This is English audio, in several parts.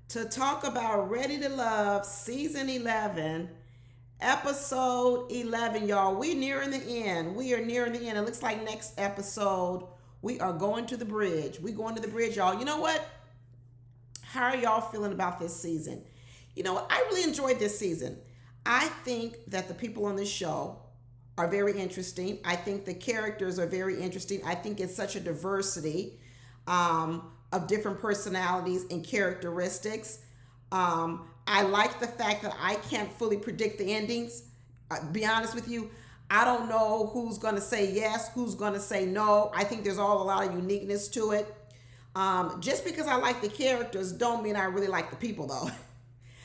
to talk about Ready to Love season 11, episode 11, y'all. We nearing the end. We are nearing the end. It looks like next episode we are going to the bridge. We going to the bridge, y'all. You know what? How are y'all feeling about this season? You know what? I really enjoyed this season. I think that the people on this show are very interesting. I think the characters are very interesting. I think it's such a diversity of different personalities and characteristics. I like the fact that I can't fully predict the endings. Be honest with you, I don't know who's going to say yes, who's going to say no. I think there's all a lot of uniqueness to it. Just because I like the characters don't mean I really like the people, though.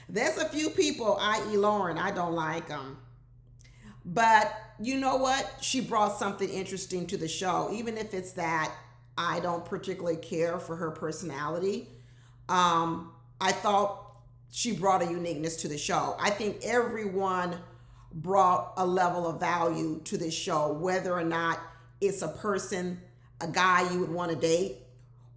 There's a few people, i.e. Lauren, I don't like them. But you know what? She brought something interesting to the show, even if it's that I don't particularly care for her personality. I thought she brought a uniqueness to the show. I think everyone brought a level of value to this show, whether or not it's a person, a guy you would want to date,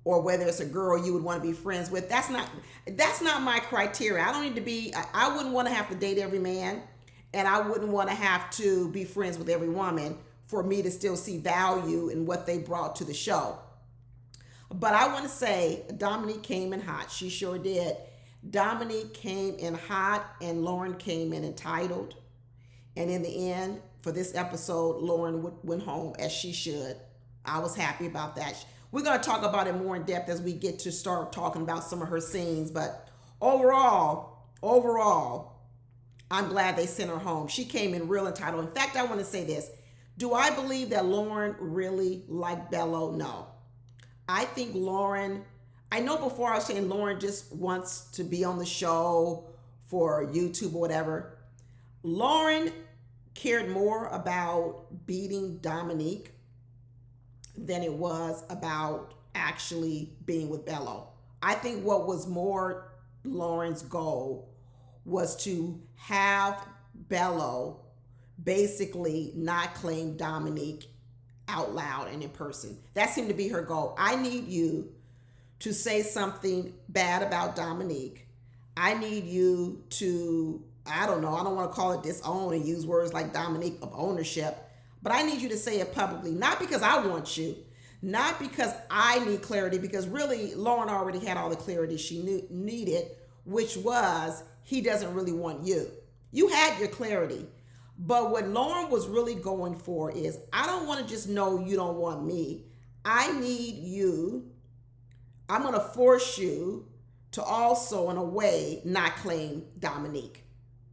or whether it's a girl you would want to be friends with. That's not my criteria. I don't need to be, I wouldn't want to have to date every man, and I wouldn't want to have to be friends with every woman for me to still see value in what they brought to the show. But I want to say Dominique came in hot. She sure did. Dominique came in hot and Lauren came in entitled. And in the end, for this episode, Lauren went home as she should. I was happy about that. We're going to talk about it more in depth as we get to start talking about some of her scenes. But overall, I'm glad they sent her home. She came in real entitled. In fact, I want to say this. Do I believe that Lauren really liked Bellow? No. I think Lauren, I know before I was saying Lauren just wants to be on the show for YouTube or whatever. Lauren cared more about beating Dominique than it was about actually being with Bellow. I think what was more Lauren's goal was to have Bellow basically not claim Dominique out loud and in person. That seemed to be her goal. I need you to say something bad about Dominique. I need you to, I don't want to call it disown and use words like Dominique of ownership, but I need you to say it publicly, not because I want you, not because I need clarity, because really Lauren already had all the clarity she needed, which was he doesn't really want you. You had your clarity. But what Lauren was really going for is, I don't want to just know you don't want me. I need you. I'm going to force you to also, in a way, not claim Dominique,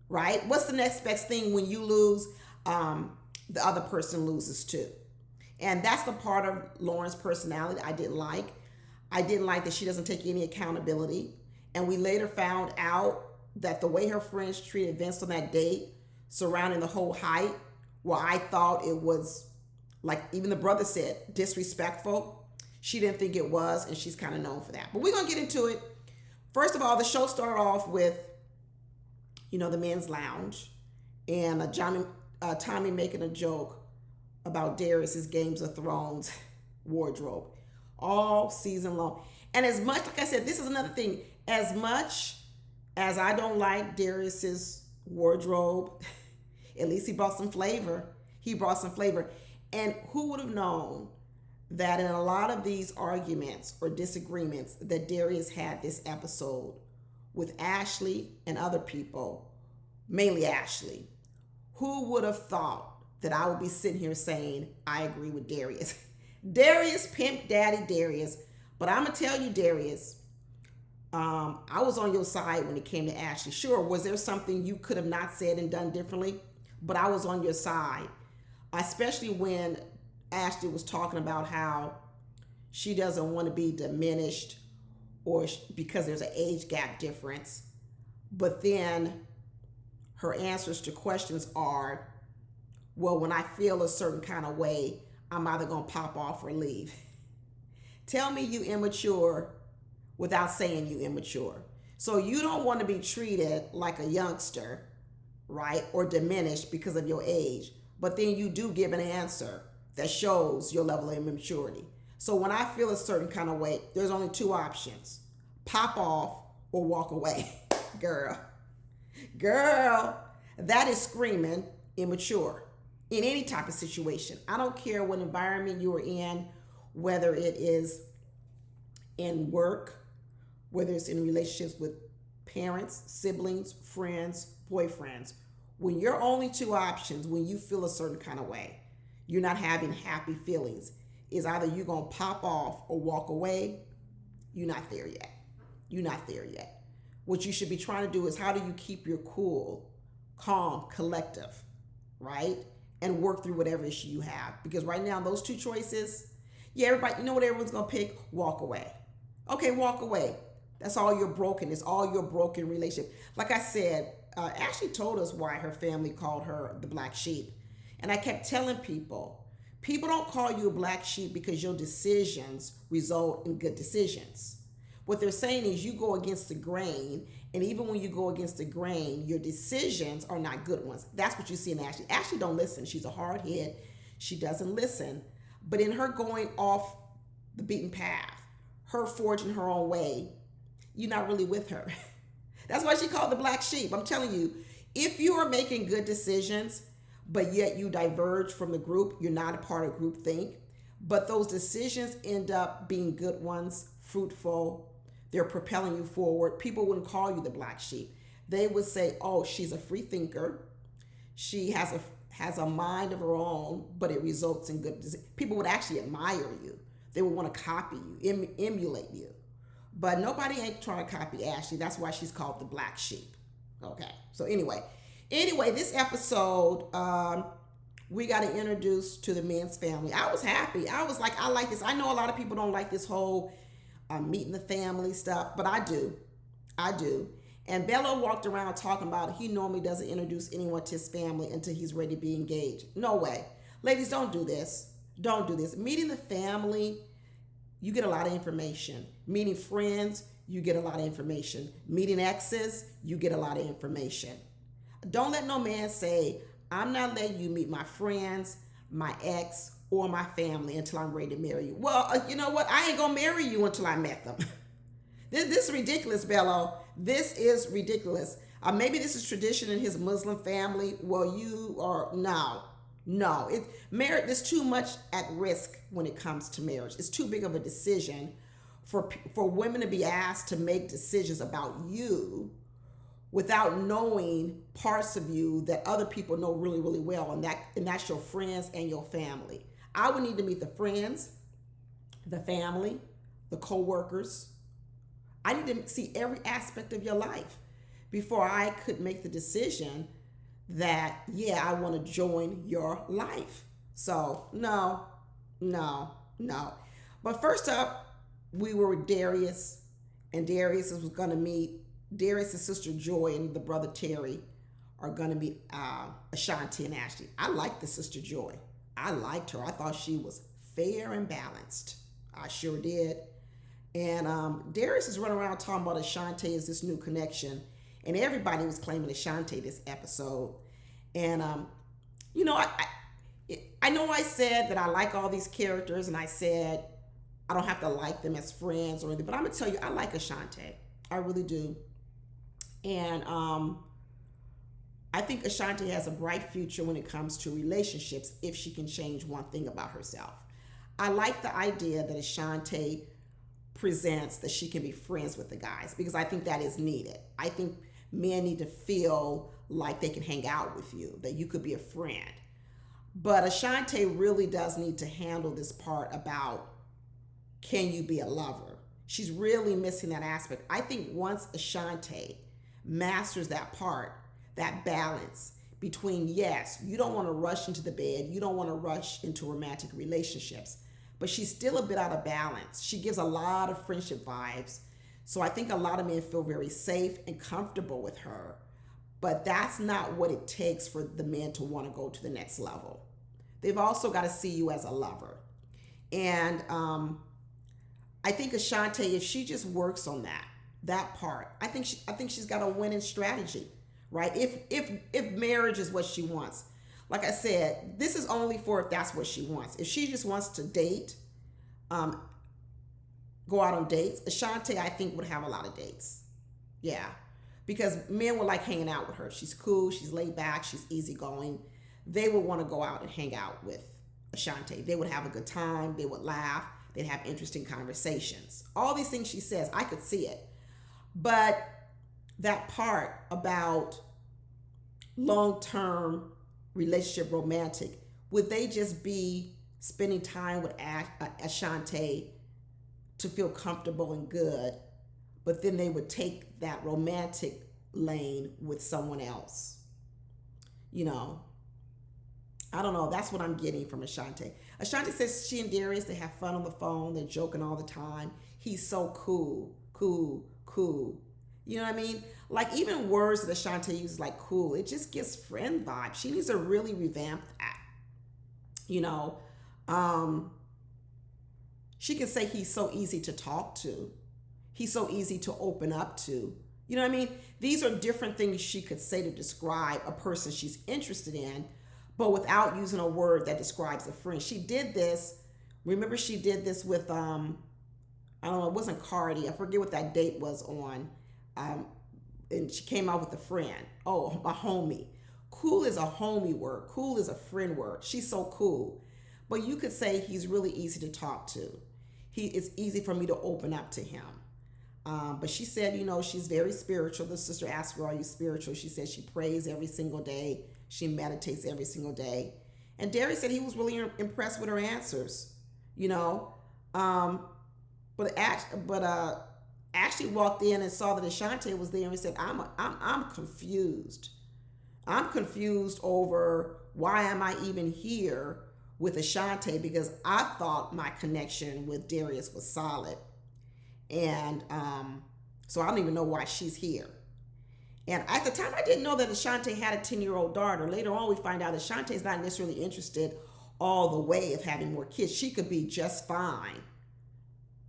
right? What's the next best thing when you lose? The other person loses too. And that's the part of Lauren's personality I didn't like. I didn't like that she doesn't take any accountability. And we later found out that the way her friends treated Vince on that date, surrounding the whole height, well, I thought it was, like even the brother said, disrespectful. She didn't think it was, and she's kind of known for that. But we're going to get into it. First of all, the show started off with, the men's lounge, and Tommy making a joke about Darius's Games of Thrones wardrobe all season long. And as much, like I said, this is another thing, as much as I don't like Darius's wardrobe, at least he brought some flavor. And who would have known that in a lot of these arguments or disagreements that Darius had this episode with Ashley and other people, mainly Ashley, who would have thought that I would be sitting here saying, I agree with Darius. Darius, pimp daddy Darius. But I'm going to tell you, Darius, I was on your side when it came to Ashley. Sure, was there something you could have not said and done differently? But I was on your side, especially when Ashley was talking about how she doesn't want to be diminished or because there's an age gap difference. But then her answers to questions are, well, when I feel a certain kind of way, I'm either going to pop off or leave. Tell me you immature without saying you immature. So you don't want to be treated like a youngster, right? Or diminished because of your age. But then you do give an answer that shows your level of immaturity. So when I feel a certain kind of way, there's only two options: pop off or walk away. Girl, girl, that is screaming immature in any type of situation. I don't care what environment you are in, whether it is in work, whether it's in relationships with parents, siblings, friends, boyfriends. When your only two options, when you feel a certain kind of way, you're not having happy feelings, is either you're going to pop off or walk away. You're not there yet. You're not there yet. What you should be trying to do is, how do you keep your cool, calm, collective, right? And work through whatever issue you have. Because right now, those two choices, yeah, everybody, you know what everyone's going to pick? Walk away. Okay, walk away. That's all your broken. It's all your broken relationship. Like I said, Ashley told us why her family called her the black sheep. And I kept telling people don't call you a black sheep because your decisions result in good decisions. What they're saying is you go against the grain, and even when you go against the grain, your decisions are not good ones. That's what you see in Ashley. Ashley don't listen. She's a hard head. She doesn't listen. But in her going off the beaten path, her forging her own way, you're not really with her. That's why she called the black sheep. I'm telling you, if you are making good decisions, but yet you diverge from the group, you're not a part of groupthink, but those decisions end up being good ones, fruitful, they're propelling you forward, people wouldn't call you the black sheep. They would say, oh, she's a free thinker. She has a mind of her own, but it results in good decisions. People would actually admire you. They would want to copy you, emulate you. But nobody ain't trying to copy Ashley. That's why she's called the black sheep. Okay. So anyway, this episode, we got to introduce to the men's family. I was happy. I was like, I like this. I know a lot of people don't like this whole meeting the family stuff, but I do. And Bellow walked around talking about he normally doesn't introduce anyone to his family until he's ready to be engaged. No way. Ladies, don't do this. Don't do this. Meeting the family, you get a lot of information. Meeting friends, you get a lot of information. Meeting exes, you get a lot of information. Don't let no man say, I'm not letting you meet my friends, my ex, or my family until I'm ready to marry you. Well, you know what? I ain't gonna marry you until I met them. This is ridiculous, Bellow. This is ridiculous. Maybe this is tradition in his Muslim family. Well, you are, no. Marriage, there's too much at risk when it comes to marriage. It's too big of a decision for women to be asked to make decisions about you without knowing parts of you that other people know really, really well, and that's your friends and your family. I would need to meet the friends, the family, the co-workers. I need to see every aspect of your life before I could make the decision that, yeah, I want to join your life. So no. But first up, we were with Darius, and Darius was going to meet Darius' sister Joy and the brother Terry are going to meet Ashanti and Ashley. I liked the sister Joy. I liked her. I thought she was fair and balanced. I sure did. And Darius is running around talking about Ashanti as this new connection. And everybody was claiming Ashanti this episode. And, you know, I know I said that I like all these characters, and I said I don't have to like them as friends or anything. But I'm going to tell you, I like Ashanti. I really do. And I think Ashanti has a bright future when it comes to relationships if she can change one thing about herself. I like the idea that Ashanti presents that she can be friends with the guys, because I think that is needed. I think men need to feel like they can hang out with you, that you could be a friend. But Ashanti really does need to handle this part about, can you be a lover? She's really missing that aspect. I think once Ashanti masters that part, that balance between, yes, you don't want to rush into the bed, you don't want to rush into romantic relationships, but she's still a bit out of balance. She gives a lot of friendship vibes. So I think a lot of men feel very safe and comfortable with her, but that's not what it takes for the men to want to go to the next level. They've also got to see you as a lover. And I think Ashanti, if she just works on that part, I think she's got a winning strategy, right? If marriage is what she wants. Like I said, this is only for if that's what she wants. If she just wants to date, go out on dates, Ashanti, I think, would have a lot of dates. Yeah. Because men would like hanging out with her. She's cool, she's laid back, she's easygoing. They would want to go out and hang out with Ashante. They would have a good time, they would laugh, they'd have interesting conversations. All these things she says, I could see it. But that part about long-term relationship, romantic, would they just be spending time with Ashante to feel comfortable and good, but then they would take that romantic lane with someone else? You know, I don't know. That's what I'm getting from Ashante. Ashante says she and Darius, they have fun on the phone. They're joking all the time. He's so cool, cool, cool. You know what I mean? Like, even words that Ashante uses, like cool, it just gives friend vibes. She needs to really revamp that. You know, she can say he's so easy to talk to. He's so easy to open up to. You know what I mean? These are different things she could say to describe a person she's interested in, but without using a word that describes a friend. She did this. Remember, she did this with, I don't know, it wasn't Cardi. I forget what that date was on. And she came out with a friend. Oh, a homie. Cool is a homie word. Cool is a friend word. She's so cool. But you could say he's really easy to talk to. It's easy for me to open up to him. But she said, you know, she's very spiritual. The sister asked her, are you spiritual? She said she prays every single day. She meditates every single day. And Darius said he was really impressed with her answers, you know. But Ashley walked in and saw that Ashante was there and said, I'm confused. I'm confused over why am I even here with Ashante, because I thought my connection with Darius was solid. And so I don't even know why she's here. And at the time, I didn't know that Ashante had a 10-year-old daughter. Later on, we find out Ashante's not necessarily interested all the way of having more kids. She could be just fine,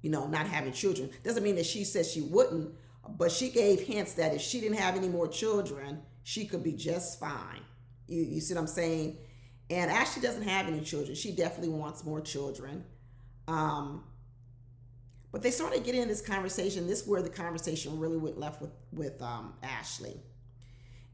you know, not having children. Doesn't mean that she said she wouldn't, but she gave hints that if she didn't have any more children, she could be just fine. You see what I'm saying? And Ashley doesn't have any children. She definitely wants more children. But they started getting in this conversation. This is where the conversation really went left with Ashley.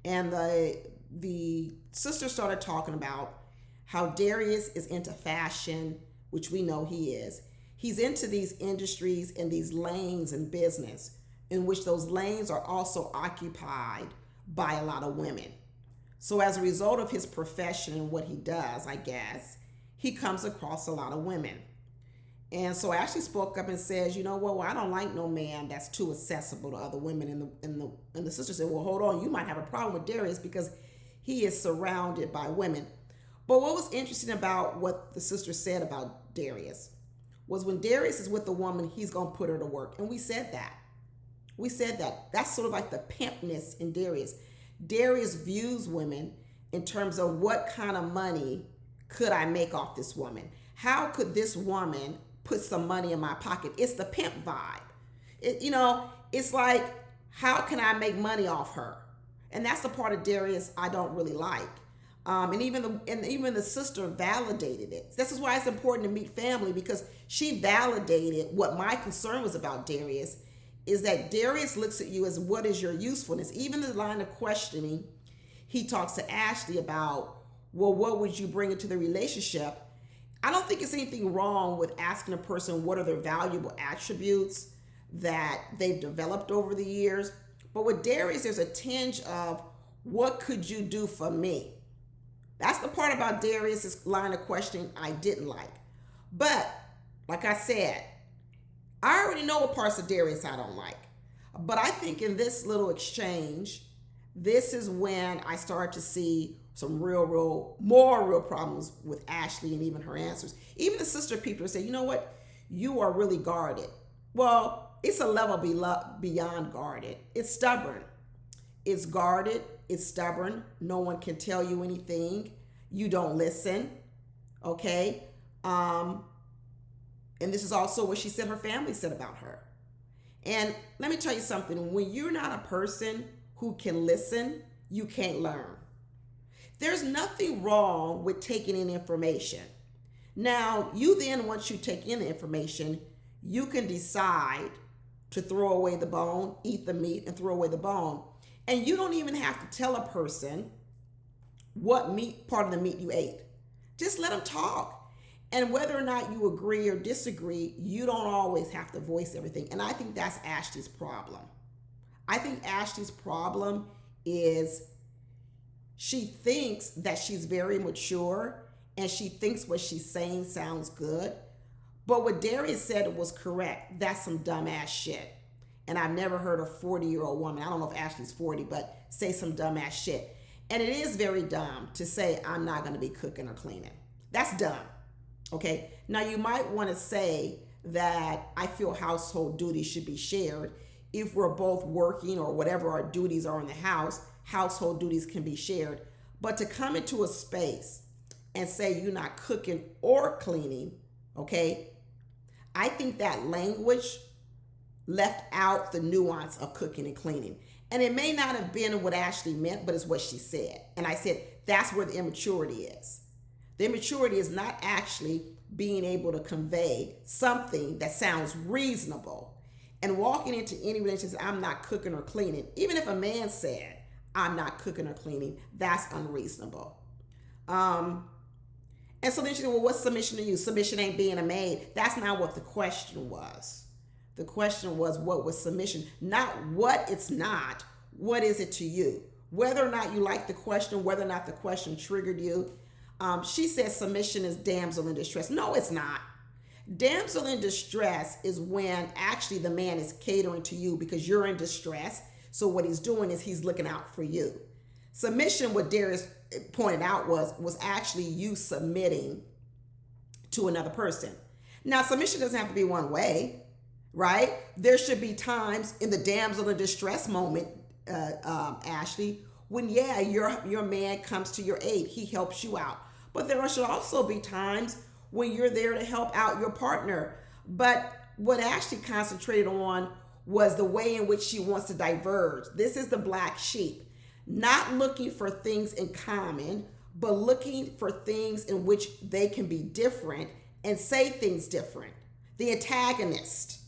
And the sister started talking about how Darius is into fashion, which we know he is. He's into these industries and these lanes in business, in which those lanes are also occupied by a lot of women. So as a result of his profession and what he does, I guess, he comes across a lot of women. And so Ashley spoke up and says, you know what, well, I don't like no man that's too accessible to other women. And the sister said, well, hold on, you might have a problem with Darius because he is surrounded by women. But what was interesting about what the sister said about Darius was when Darius is with a woman, he's going to put her to work. And we said that. We said that. That's sort of like the pimpness in Darius. Darius views women in terms of what kind of money could I make off this woman? How could this woman put some money in my pocket? It's the pimp vibe. It's like, how can I make money off her? And that's the part of Darius I don't really like. And even the sister validated it. This is why it's important to meet family, because she validated what my concern was about Darius, is that Darius looks at you as what is your usefulness. Even the line of questioning, he talks to Ashley about, well, what would you bring into the relationship? I don't think there's anything wrong with asking a person what are their valuable attributes that they've developed over the years. But with Darius, there's a tinge of, what could you do for me? That's the part about Darius's line of questioning I didn't like. But like I said, I already know what parts of Darius I don't like. But I think in this little exchange, this is when I start to see some more real problems with Ashley and even her answers. Even the sister people say, you know what? You are really guarded. Well, it's a level beyond guarded. It's stubborn. It's guarded. It's stubborn. No one can tell you anything. You don't listen. Okay? And this is also what she said her family said about her. And let me tell you something. When you're not a person who can listen, you can't learn. There's nothing wrong with taking in information. Now, you then, once you take in the information, you can decide to throw away the bone, eat the meat and throw away the bone. And you don't even have to tell a person what meat, part of the meat you ate. Just let them talk. And whether or not you agree or disagree, you don't always have to voice everything. And I think that's Ashley's problem. I think Ashley's problem is she thinks that she's very mature and she thinks what she's saying sounds good. But what Darius said was correct. That's some dumbass shit. And I've never heard a 40-year-old woman, I don't know if Ashley's 40, but say some dumbass shit. And it is very dumb to say, I'm not going to be cooking or cleaning. That's dumb. Okay. Now you might want to say that I feel household duties should be shared. If we're both working or whatever our duties are in the house, household duties can be shared. But to come into a space and say you're not cooking or cleaning, okay, I think that language left out the nuance of cooking and cleaning. And it may not have been what Ashley meant, but it's what she said. And I said, that's where the immaturity is. The immaturity is not actually being able to convey something that sounds reasonable and walking into any relationship, I'm not cooking or cleaning. Even if a man said, I'm not cooking or cleaning, that's unreasonable. And so then she said, well, what's submission to you? Submission ain't being a maid. That's not what the question was. The question was, what was submission? Not what it's not. What is it to you? Whether or not you like the question, whether or not the question triggered you. She said submission is damsel in distress. No, it's not. Damsel in distress is when actually the man is catering to you because you're in distress. So what he's doing is he's looking out for you. Submission, what Darius pointed out, was actually you submitting to another person. Now, submission doesn't have to be one way, right? There should be times in the damsel in distress moment, Ashley, when your man comes to your aid, he helps you out. But there should also be times when you're there to help out your partner. But what Ashley concentrated on was the way in which she wants to diverge. This is the black sheep. Not looking for things in common, but looking for things in which they can be different and say things different. The antagonist.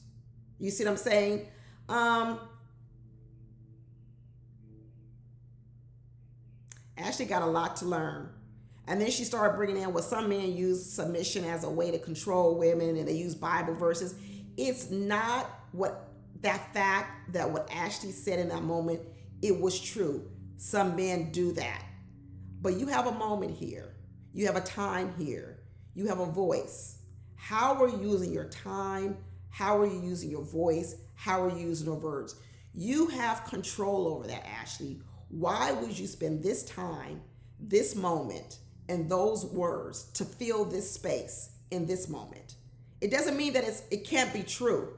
You see what I'm saying? Ashley got a lot to learn. And then she started bringing in what some men use submission as a way to control women, and they use Bible verses. It's not what that fact that what Ashley said in that moment, it was true. Some men do that. But you have a moment here. You have a time here. You have a voice. How are you using your time? How are you using your voice? How are you using your words? You have control over that, Ashley. Why would you spend this time, this moment, and those words to fill this space in this moment? It doesn't mean that it can't be true,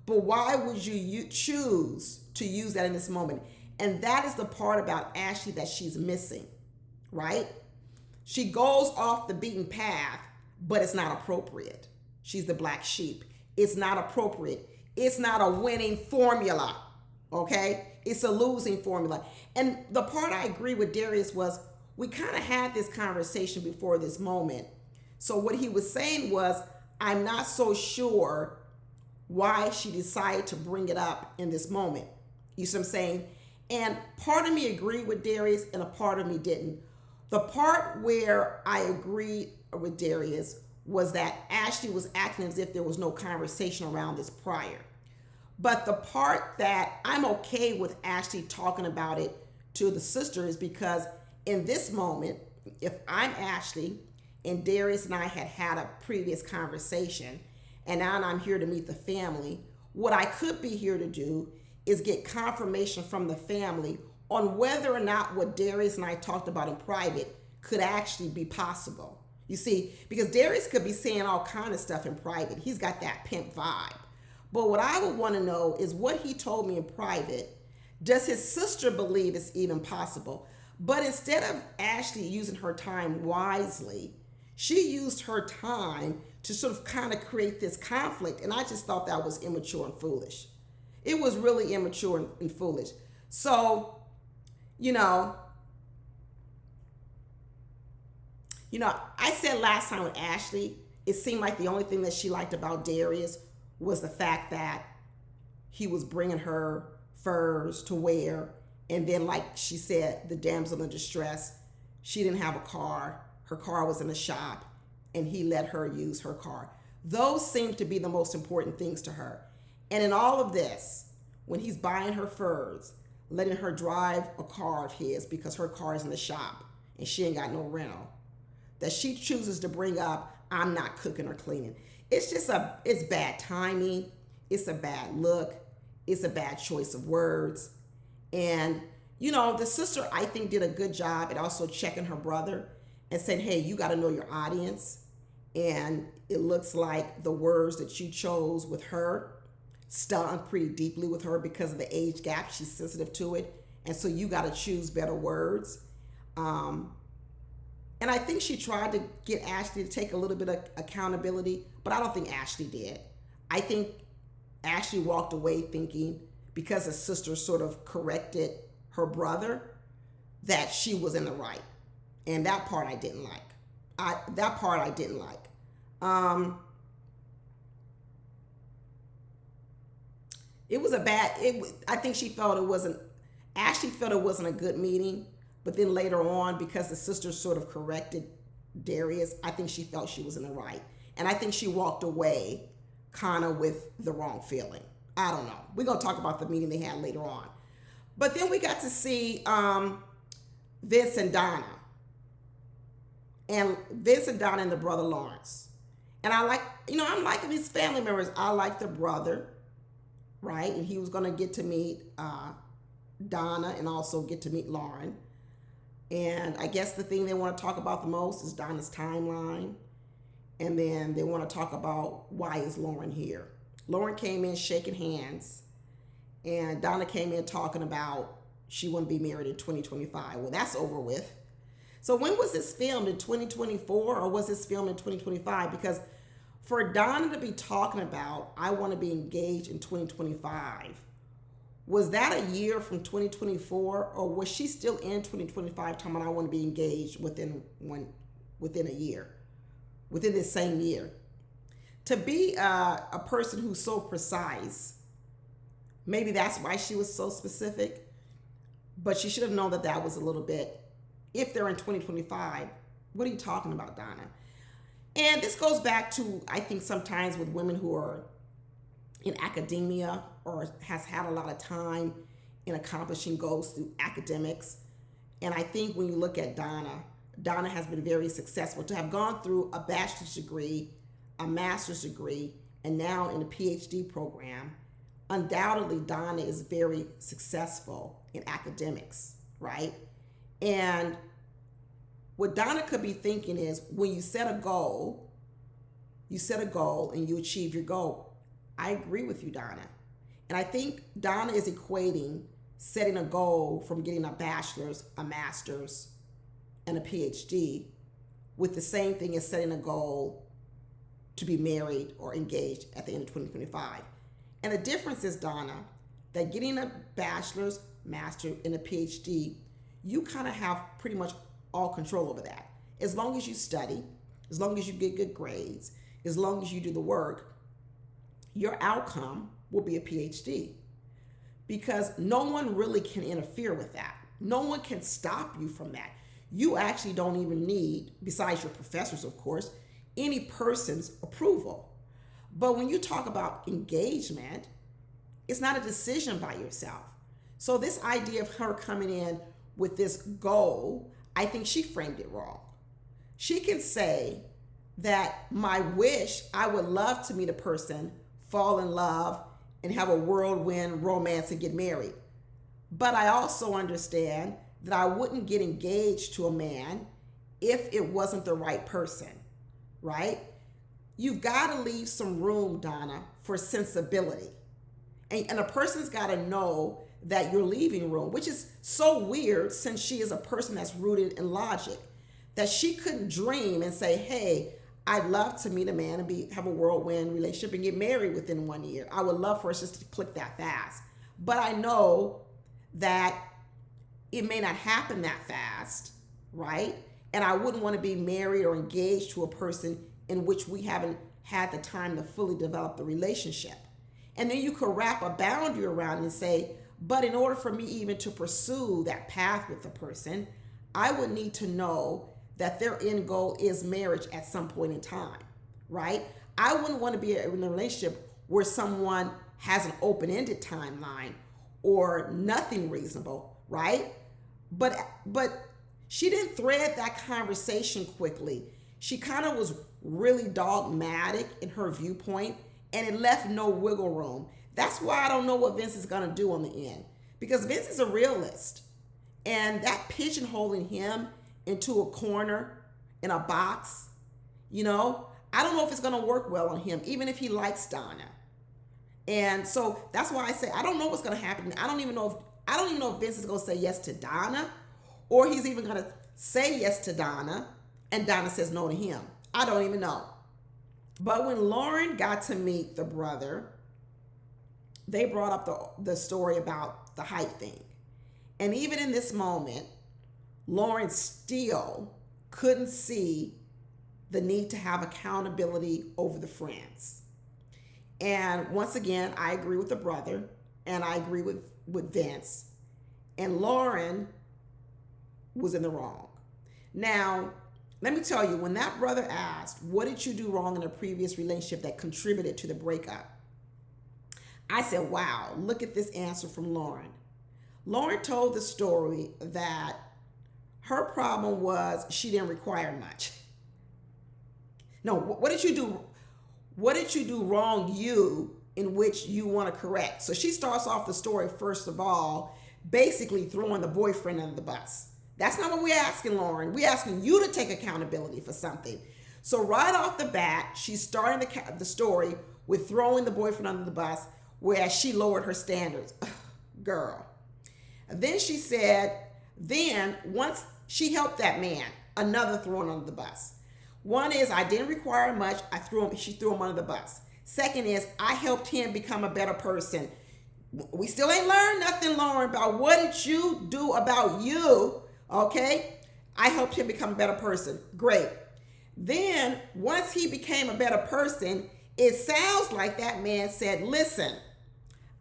but why would you choose to use that in this moment? And that is the part about Ashley that she's missing, right? She goes off the beaten path, but it's not appropriate. She's the black sheep. It's not appropriate. It's not a winning formula, okay? It's a losing formula. And the part I agree with Darius was, we kind of had this conversation before this moment. So what he was saying was, I'm not so sure why she decided to bring it up in this moment. You see what I'm saying? And part of me agreed with Darius and a part of me didn't. The part where I agreed with Darius was that Ashley was acting as if there was no conversation around this prior. But the part that I'm okay with Ashley talking about it to the sister is because in this moment, if I'm Ashley and Darius and I had a previous conversation and now I'm here to meet the family, what I could be here to do is get confirmation from the family on whether or not what Darius and I talked about in private could actually be possible. You see, because Darius could be saying all kind of stuff in private. He's got that pimp vibe. But what I would want to know is what he told me in private, does his sister believe it's even possible? But instead of Ashley using her time wisely, she used her time to sort of kind of create this conflict. And I just thought that was immature and foolish. It was really immature and foolish. So, I said last time with Ashley, it seemed like the only thing that she liked about Darius was the fact that he was bringing her furs to wear. And then, like she said, the damsel in distress, she didn't have a car. Her car was in the shop, and he let her use her car. Those seem to be the most important things to her. And in all of this, when he's buying her furs, letting her drive a car of his because her car is in the shop and she ain't got no rental, that she chooses to bring up, I'm not cooking or cleaning. It's bad timing. It's a bad look. It's a bad choice of words. And, the sister, I think, did a good job at also checking her brother and saying, hey, you got to know your audience. And it looks like the words that you chose with her stung pretty deeply with her because of the age gap. She's sensitive to it. And so you got to choose better words. And I think she tried to get Ashley to take a little bit of accountability, but I don't think Ashley did. I think Ashley walked away thinking, because the sister sort of corrected her brother, that she was in the right. And that part I didn't like. I think Ashley felt it wasn't a good meeting, but then later on, because the sister sort of corrected Darius, I think she felt she was in the right. And I think she walked away kind of with the wrong feeling. I don't know. We're going to talk about the meeting they had later on. But then we got to see Vince and Donna. And Vince and Donna and the brother Lawrence. And I'm liking his family members. I like the brother, right? And he was going to get to meet Donna and also get to meet Lauren. And I guess the thing they want to talk about the most is Donna's timeline. And then they want to talk about, why is Lauren here? Lauren came in shaking hands, and Donna came in talking about she wouldn't be married in 2025. Well, that's over with. So when was this filmed, in 2024, or was this filmed in 2025? Because for Donna to be talking about, I want to be engaged in 2025, was that a year from 2024, or was she still in 2025 talking about I want to be engaged within a year, within this same year? To be a person who's so precise, maybe that's why she was so specific, but she should have known that was a little bit, if they're in 2025, what are you talking about, Donna? And this goes back to, I think, sometimes with women who are in academia or has had a lot of time in accomplishing goals through academics. And I think when you look at Donna has been very successful. To have gone through a bachelor's degree, a master's degree, and now in a PhD program, undoubtedly Donna is very successful in academics, right? And what Donna could be thinking is, when you set a goal and you achieve your goal. I agree with you, Donna. And I think Donna is equating setting a goal from getting a bachelor's, a master's, and a PhD with the same thing as setting a goal to be married or engaged at the end of 2025. And the difference is, Donna, that getting a bachelor's, master, and a PhD, you kind of have pretty much all control over that. As long as you study, as long as you get good grades, as long as you do the work, your outcome will be a PhD. Because no one really can interfere with that. No one can stop you from that. You actually don't even need, besides your professors, of course, any person's approval. But when you talk about engagement, it's not a decision by yourself. So this idea of her coming in with this goal, I think she framed it wrong. She can say that my wish, I would love to meet a person, fall in love, and have a whirlwind romance and get married. But I also understand that I wouldn't get engaged to a man if it wasn't the right person, right? You've got to leave some room, Donna, for sensibility. And a person's got to know that you're leaving room, which is so weird since she is a person that's rooted in logic, that she couldn't dream and say, hey, I'd love to meet a man and have a whirlwind relationship and get married within 1 year. I would love for us just to click that fast. But I know that it may not happen that fast, right? And I wouldn't want to be married or engaged to a person in which we haven't had the time to fully develop the relationship. And then you could wrap a boundary around it and say, but in order for me even to pursue that path with the person, I would need to know that their end goal is marriage at some point in time, right? I wouldn't want to be in a relationship where someone has an open-ended timeline or nothing reasonable, right? But she didn't thread that conversation quickly. She kind of was really dogmatic in her viewpoint, and it left no wiggle room. That's why I don't know what Vince is going to do on the end, because Vince is a realist, and that pigeonholing him into a corner in a box, I don't know if it's going to work well on him, even if he likes Donna. And so that's why I say I don't know what's going to happen. I don't even know if Vince is going to say yes to Donna, or he's even going to say yes to Donna and Donna says no to him. I don't even know. But when Lauren got to meet the brother, they brought up the story about the height thing. And even in this moment, Lauren still couldn't see the need to have accountability over the friends. And once again, I agree with the brother, and I agree with Vince. And Lauren was in the wrong. Now, let me tell you, when that brother asked, what did you do wrong in a previous relationship that contributed to the breakup? I said, wow, look at this answer from Lauren. Lauren told the story that her problem was she didn't require much. No, what did you do? What did you do wrong, in which you want to correct? So she starts off the story, first of all, basically throwing the boyfriend under the bus. That's not what we're asking, Lauren. We're asking you to take accountability for something. So right off the bat, she's starting the story with throwing the boyfriend under the bus, whereas she lowered her standards. Ugh, girl. Then she said, once she helped that man, another thrown under the bus. One is, I didn't require much. She threw him under the bus. Second is, I helped him become a better person. We still ain't learned nothing, Lauren, about what did you do about you, okay? I helped him become a better person. Great. Then, once he became a better person, it sounds like that man said, listen,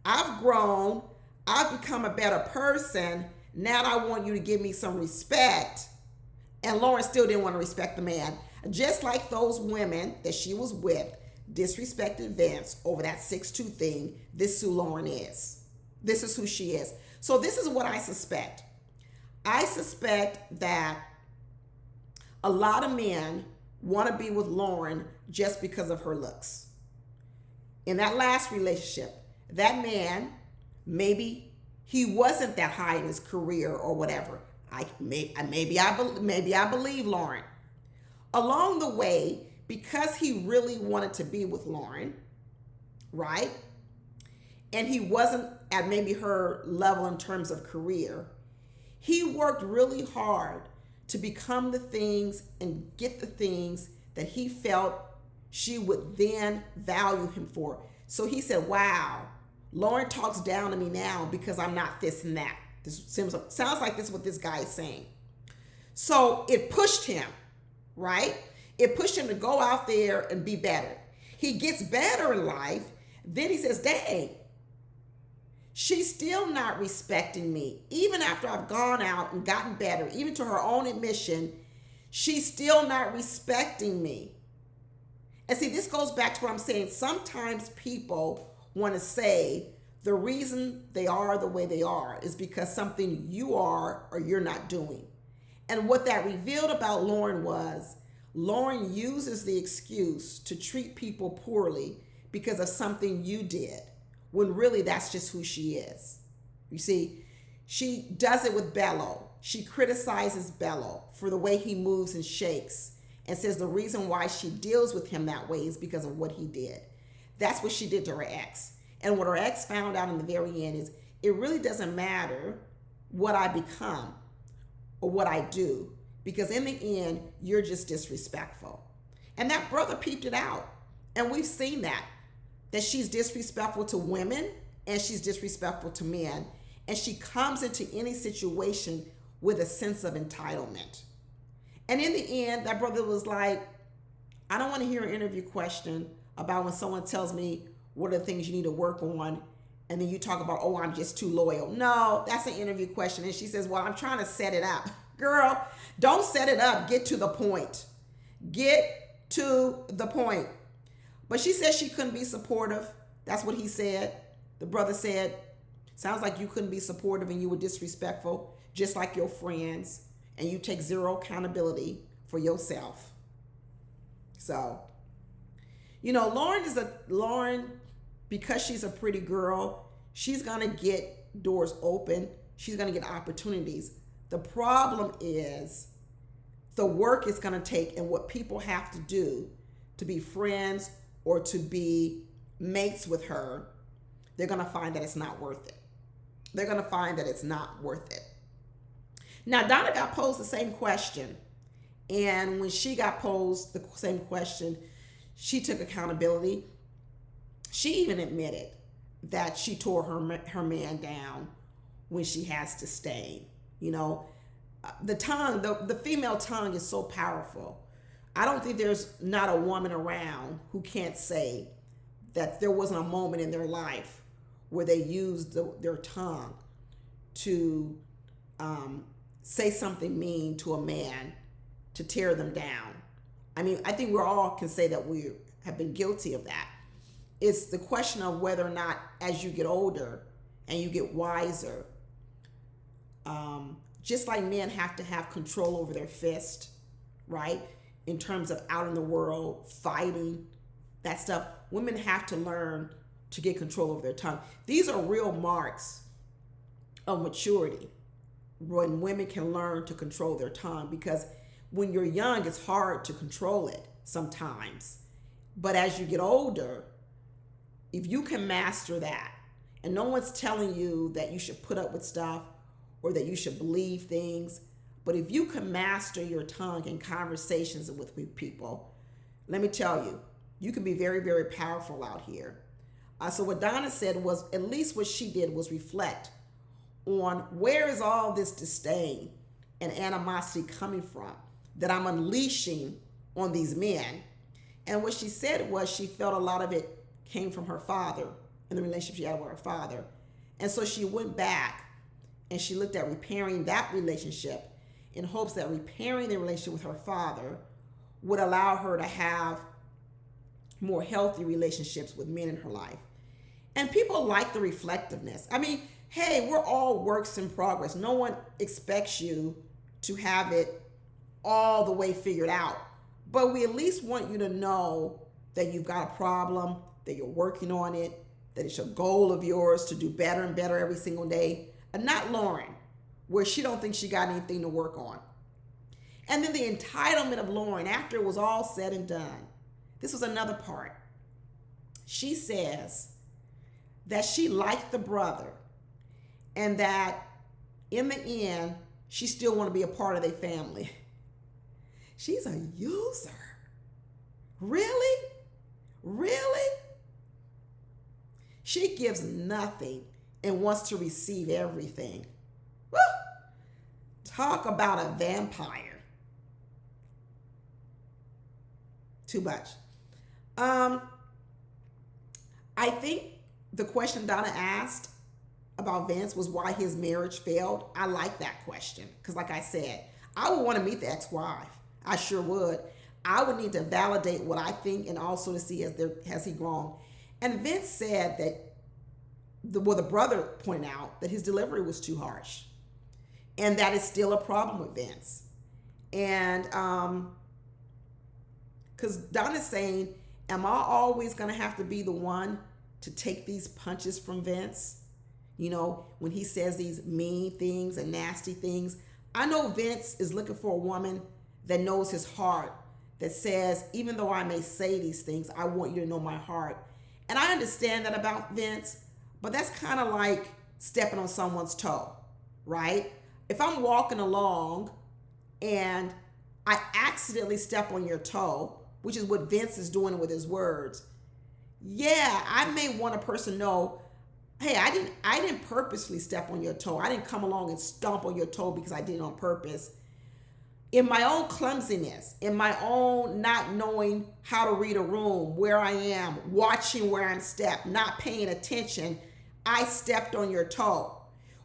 I've grown. I've become a better person. Now I want you to give me some respect. And Lauren still didn't want to respect the man. Just like those women that she was with disrespected Vince over that 6'2" thing, this is who Lauren is. This is who she is. So this is what I suspect. I suspect that a lot of men want to be with Lauren just because of her looks. In that last relationship, that man, maybe he wasn't that high in his career or whatever. Maybe I believe Lauren. Along the way, because he really wanted to be with Lauren, right? And he wasn't at maybe her level in terms of career, he worked really hard to become the things and get the things that he felt she would then value him for. So he said, wow, Lauren talks down to me now because I'm not this and that. This sounds like this is what this guy is saying. So it pushed him, right? It pushed him to go out there and be better. He gets better in life. Then he says, dang, she's still not respecting me. Even after I've gone out and gotten better, even to her own admission, she's still not respecting me. And see, this goes back to what I'm saying. Sometimes people want to say the reason they are the way they are is because something you are or you're not doing. And what that revealed about Lauren was, Lauren uses the excuse to treat people poorly because of something you did, when really that's just who she is. You see, she does it with Bellow. She criticizes Bellow for the way he moves and shakes and says the reason why she deals with him that way is because of what he did. That's what she did to her ex. And what her ex found out in the very end is it really doesn't matter what I become or what I do, because in the end, you're just disrespectful. And that brother peeped it out. And we've seen that she's disrespectful to women and she's disrespectful to men. And she comes into any situation with a sense of entitlement. And in the end, that brother was like, I don't want to hear an interview question about when someone tells me what are the things you need to work on? And then you talk about, oh, I'm just too loyal. No, that's an interview question. And she says, well, I'm trying to set it up. Girl, don't set it up. Get to the point. Get to the point. But she said she couldn't be supportive. That's what he said. The brother said, sounds like you couldn't be supportive and you were disrespectful, just like your friends, and you take zero accountability for yourself. So, Lauren, because she's a pretty girl, she's going to get doors open. She's going to get opportunities. The problem is the work it's going to take and what people have to do to be friends or to be mates with her. They're going to find that it's not worth it. They're going to find that it's not worth it. Now, Donna got posed the same question. And when she got posed the same question, she took accountability. She even admitted that she tore her man down when she has to stay. The tongue, the female tongue is so powerful. I don't think there's not a woman around who can't say that there wasn't a moment in their life where they used their tongue to say something mean to a man to tear them down. I mean, I think we all can say that we have been guilty of that. It's the question of whether or not, as you get older and you get wiser, just like men have to have control over their fist, right? In terms of out in the world, fighting, that stuff, women have to learn to get control over their tongue. These are real marks of maturity when women can learn to control their tongue, because when you're young, it's hard to control it sometimes. But as you get older, if you can master that, and no one's telling you that you should put up with stuff or that you should believe things, but if you can master your tongue in conversations with people, let me tell you, you can be very, very powerful out here. So what Donna said was, at least what she did was reflect on where is all this disdain and animosity coming from that I'm unleashing on these men. And what she said was she felt a lot of it came from her father and the relationship she had with her father. And so she went back and she looked at repairing that relationship in hopes that repairing the relationship with her father would allow her to have more healthy relationships with men in her life. And people like the reflectiveness. I mean, hey, we're all works in progress. No one expects you to have it all the way figured out. But we at least want you to know that you've got a problem, that you're working on it, that it's a goal of yours to do better and better every single day. And not Lauren, where she don't think she got anything to work on. And then the entitlement of Lauren after it was all said and done. This was another part. She says that she liked the brother and that in the end, she still want to be a part of their family. She's a user. Really? Really? She gives nothing and wants to receive everything. Woo! Talk about a vampire. Too much. I think the question Donna asked about Vince was why his marriage failed. I like that question because, like I said, I would want to meet the ex-wife. I sure would. I would need to validate what I think and also to see has he grown. And Vince said that the brother pointed out that his delivery was too harsh, and that is still a problem with Vince. And because Donna's saying, am I always going to have to be the one to take these punches from Vince? When he says these mean things and nasty things. I know Vince is looking for a woman that knows his heart, that says, even though I may say these things, I want you to know my heart. And I understand that about Vince, but that's kind of like stepping on someone's toe, right? If I'm walking along and I accidentally step on your toe, which is what Vince is doing with his words, yeah, I may want a person to know, hey, I didn't purposely step on your toe. I didn't come along and stomp on your toe because I did it on purpose. In my own clumsiness, in my own not knowing how to read a room, where I am, watching where I'm stepped, not paying attention, I stepped on your toe.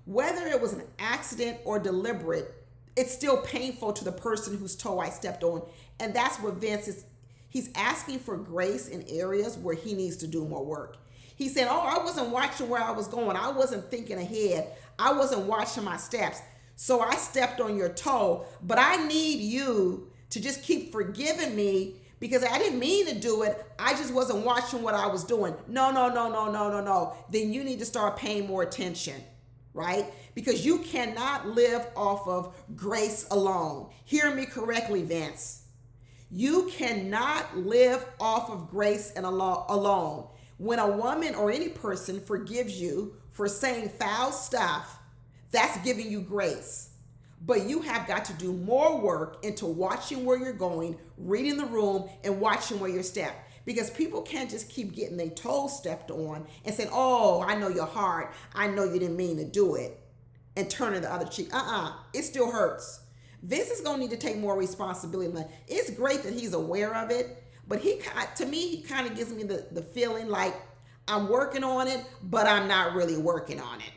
Whether it was an accident or deliberate, it's still painful to the person whose toe I stepped on. And that's what Vince is. He's asking for grace in areas where he needs to do more work. He said, oh, I wasn't watching where I was going. I wasn't thinking ahead. I wasn't watching my steps. So I stepped on your toe, but I need you to just keep forgiving me because I didn't mean to do it. I just wasn't watching what I was doing. No. Then you need to start paying more attention, right? Because you cannot live off of grace alone. Hear me correctly, Vince. You cannot live off of grace and alone. When a woman or any person forgives you for saying foul stuff, that's giving you grace. But you have got to do more work into watching where you're going, reading the room, and watching where you're stepped. Because people can't just keep getting their toes stepped on and saying, oh, I know your heart. I know you didn't mean to do it. And turning the other cheek. It still hurts. Vince is going to need to take more responsibility. It's great that he's aware of it. But to me, he kind of gives me the feeling like I'm working on it, but I'm not really working on it.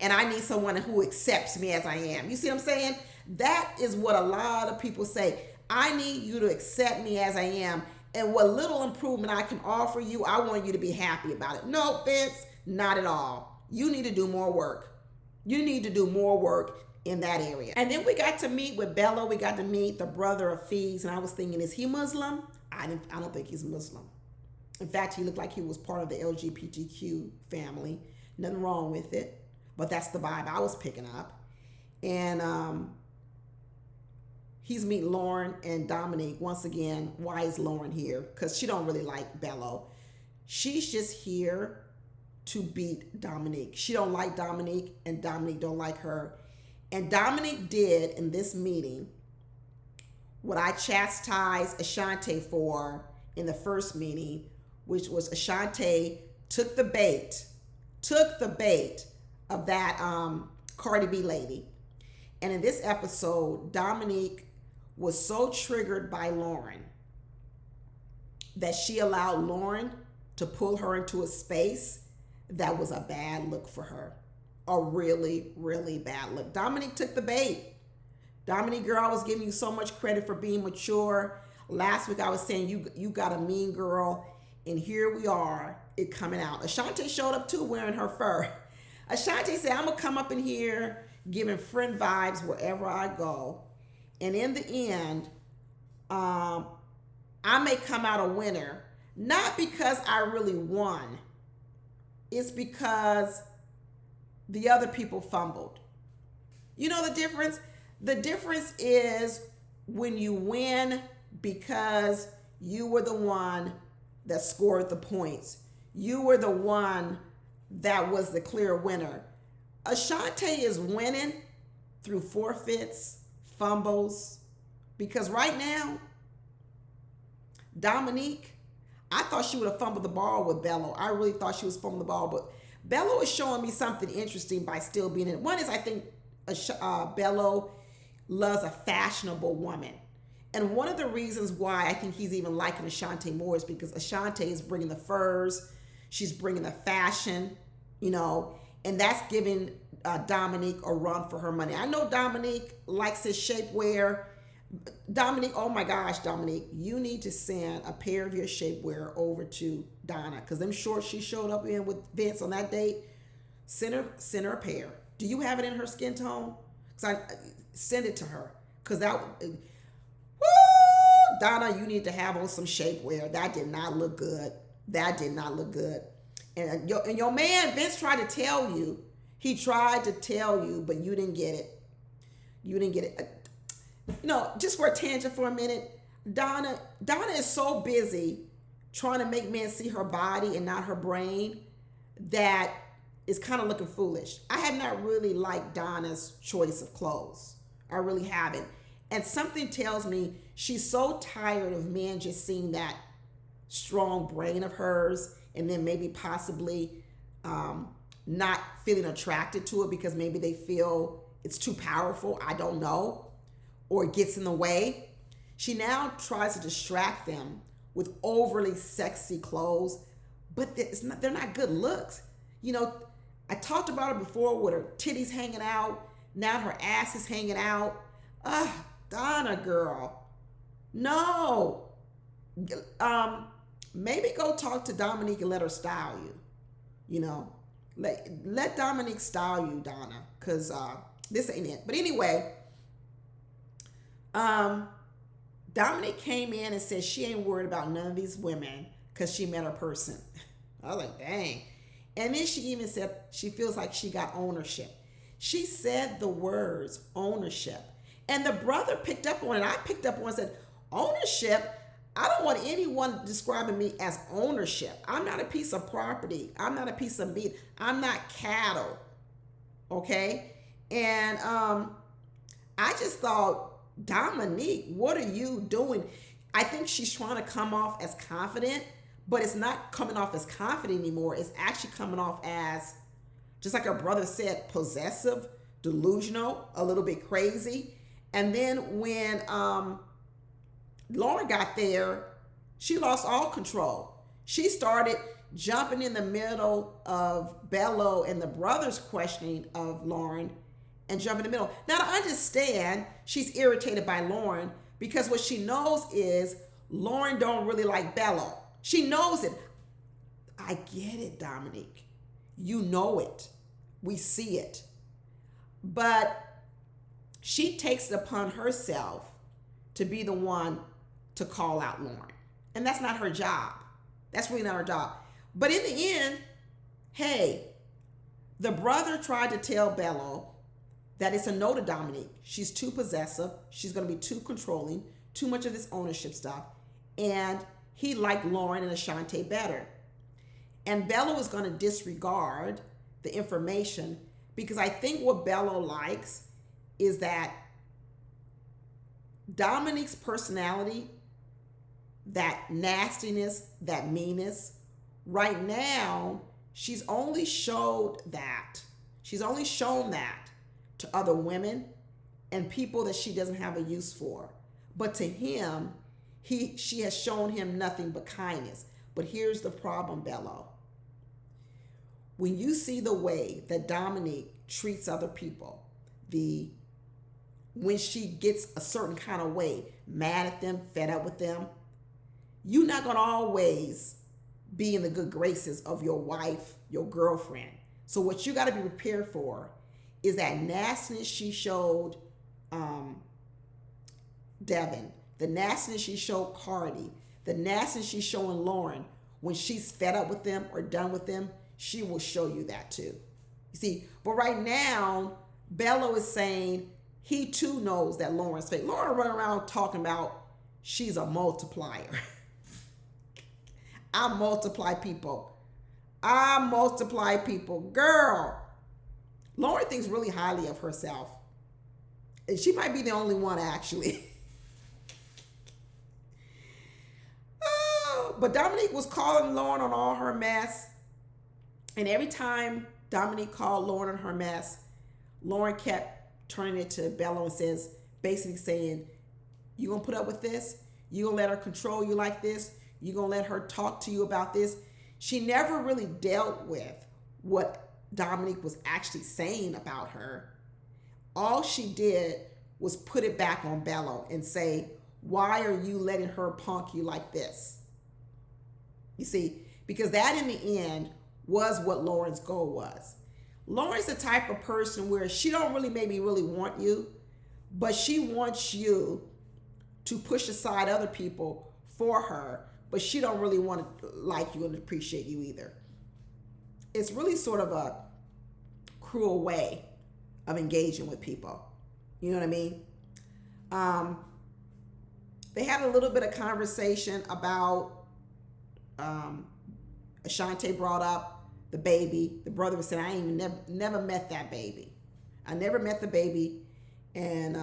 And I need someone who accepts me as I am. You see what I'm saying? That is what a lot of people say. I need you to accept me as I am. And what little improvement I can offer you, I want you to be happy about it. No, Vince, not at all. You need to do more work. You need to do more work in that area. And then we got to meet with Bellow. We got to meet the brother of Fees. And I was thinking, is he Muslim? I don't think he's Muslim. In fact, he looked like he was part of the LGBTQ family. Nothing wrong with it. But that's the vibe I was picking up. And he's meeting Lauren and Dominique. Once again, why is Lauren here? Because she don't really like Bellow. She's just here to beat Dominique. She don't like Dominique, and Dominique don't like her. And Dominique did in this meeting what I chastised Ashanti for in the first meeting, which was Ashanti took the bait of that Cardi B lady. And in this episode, Dominique was so triggered by Lauren that she allowed Lauren to pull her into a space that was a bad look for her. A really, really bad look. Dominique took the bait. Dominique, girl, I was giving you so much credit for being mature. Last week I was saying you got a mean girl, and here we are, it coming out. Ashanti showed up too wearing her fur. Ashanti said, I'm going to come up in here giving friend vibes wherever I go. And in the end, I may come out a winner, not because I really won. It's because the other people fumbled. You know the difference? The difference is when you win because you were the one that scored the points. You were the one that was the clear winner. Ashanti is winning through forfeits, fumbles, because right now, Dominique, I thought she would have fumbled the ball with Bellow. I really thought she was fumbling the ball, but Bellow is showing me something interesting by still being in it. One is I think Bellow loves a fashionable woman. And one of the reasons why I think he's even liking Ashanti more is because Ashanti is bringing the furs, she's bringing the fashion, and that's giving Dominique a run for her money. I know Dominique likes his shapewear. Dominique, oh my gosh, Dominique, you need to send a pair of your shapewear over to Donna, because them shorts she showed up in with Vince on that date, send her a pair. Do you have it in her skin tone? Because I send it to her, because Donna, you need to have on some shapewear. That did not look good. And your man Vince tried to tell you. He tried to tell you, but you didn't get it. Just for a tangent for a minute, Donna is so busy trying to make men see her body and not her brain that is kind of looking foolish. I have not really liked Donna's choice of clothes. I really haven't. And something tells me she's so tired of men just seeing that strong brain of hers and then maybe possibly not feeling attracted to it because maybe they feel it's too powerful. I don't know. or gets in the way, she now tries to distract them with overly sexy clothes, but they're not good looks. You know, I talked about it before with her titties hanging out. Now her ass is hanging out. Donna, girl. No. Maybe go talk to Dominique and let her style you. You know, let Dominique style you, Donna, because this ain't it. But anyway, Dominique came in and said she ain't worried about none of these women because she met her person. I was like, dang. And then she even said she feels like she got ownership. She said the words ownership. And the brother picked up on it. I picked up on it and said, ownership? I don't want anyone describing me as ownership. I'm not a piece of property. I'm not a piece of meat. I'm not cattle. Okay? And I just thought, Dominique, what are you doing? I think she's trying to come off as confident, but it's not coming off as confident anymore. It's actually coming off as, just like her brother said, possessive, delusional, a little bit crazy. And then when Lauren got there, she lost all control. She started jumping in the middle of Bellow and the brother's questioning of Lauren and jump in the middle. Now, to understand, she's irritated by Lauren because what she knows is Lauren don't really like Bellow. She knows it. I get it, Dominique. You know it. We see it. But she takes it upon herself to be the one to call out Lauren. And that's not her job. That's really not her job. But in the end, hey, the brother tried to tell Bellow that it's a no to Dominique. She's too possessive. She's going to be too controlling, too much of this ownership stuff. And he liked Lauren and Ashante better. And Bellow is going to disregard the information because I think what Bellow likes is that Dominique's personality, that nastiness, that meanness, right now, she's only shown that to other women and people that she doesn't have a use for. But to him, she has shown him nothing but kindness. But here's the problem, Bellow. When you see the way that Dominique treats other people, when she gets a certain kind of way, mad at them, fed up with them, you're not going to always be in the good graces of your wife, your girlfriend. So what you got to be prepared for is that nastiness she showed Devin, the nastiness she showed Cardi, the nastiness she's showing Lauren. When she's fed up with them or done with them, she will show you that too. You see, but right now, Bellow is saying he too knows that Lauren's fake. Lauren running around talking about she's a multiplier. I multiply people. Girl, Lauren thinks really highly of herself. And she might be the only one, actually. But Dominique was calling Lauren on all her mess. And every time Dominique called Lauren on her mess, Lauren kept turning it to Bellow and basically saying, you gonna put up with this? You gonna let her control you like this? You gonna let her talk to you about this? She never really dealt with what Dominique was actually saying about her. All she did was put it back on Bellow and say, why are you letting her punk you like this? You see, because that in the end was what Lauren's goal was. Lauren's the type of person where she don't maybe really want you, but she wants you to push aside other people for her, but she don't really want to like you and appreciate you either. It's really sort of a cruel way of engaging with people. You know what I mean? They had a little bit of conversation about Ashante brought up the baby. The brother was saying, I ain't never met that baby. I never met the baby. And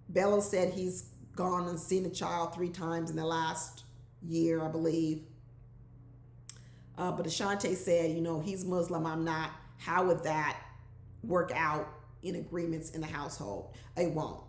Bellow said he's gone and seen the child 3 times in the last year, I believe. But Ashante said, he's Muslim, I'm not. How would that work out in agreements in the household? It won't.